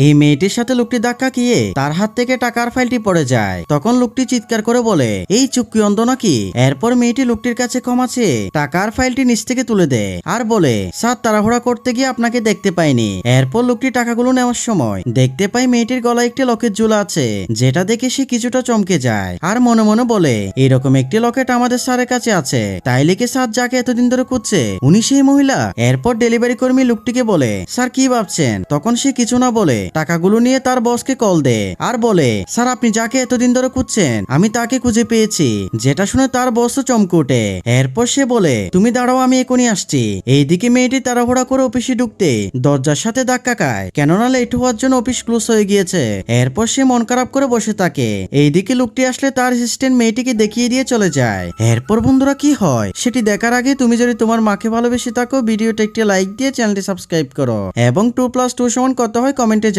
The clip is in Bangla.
এই মেয়েটির সাথে লোকটি ধাক্কা খেয়ে তার হাত থেকে টাকার ফাইলটি পড়ে যায়। তখন লোকটি চিৎকার করে বলে, এই চুক্তি অন্ধ নাকি? এরপর মেয়েটি লোকটির কাছে ক্ষমা চেয়ে টাকার ফাইলটি নিচ থেকে তুলে দেয় আর বলে, স্যার তাড়াহুড়া করতে গিয়ে আপনাকে দেখতে পাইনি। এরপর লোকটি টাকাগুলো নেওয়ার সময় দেখতে পাই মেয়েটির গলায় একটি লকেট ঝুলা আছে, যেটা দেখে সে কিছুটা চমকে যায় আর মনে মনে বলে, এরকম একটি লকেট আমাদের স্যারের কাছে আছে, তাই লিখে স্যার যাকে এতদিন ধরে খুঁজছে উনি সেই মহিলা। এরপর ডেলিভারি কর্মী লোকটিকে বলে, স্যার কি ভাবছেন? তখন সে কিছু না বলে টাকাগুলো নিয়ে তার বসকে কল দেয় আর বলে, স্যার আপনি যাকে এতদিন ধরে খুঁজছেন আমি তাকে খুঁজে পেয়েছি। যেটা শুনে তার বস চমকে ওঠে। এরপর সে বলে, তুমি দাঁড়াও আমি এখনই আসছি। এইদিকে মেয়েটি তাড়াহুড়া করে অফিসে ঢুকতে দরজার সাথে ধাক্কা খায়, কেননা লেট হওয়ার জন্য অফিস ক্লোজ হয়ে গিয়েছে। এরপর সে মন খারাপ করে বসে থাকে। এইদিকে লোকটি আসলে তার অ্যাসিস্ট্যান্ট মেয়েটিকে দেখিয়ে দিয়ে চলে যায়। এরপর বন্ধুরা কি হয় সেটি দেখার আগে তুমি যদি তোমার মাকে ভালোবেসে থাকো ভিডিওটা একটি লাইক দিয়ে চ্যানেলটি সাবস্ক্রাইব করো এবং 2+2 সমান কত হয় কমেন্টে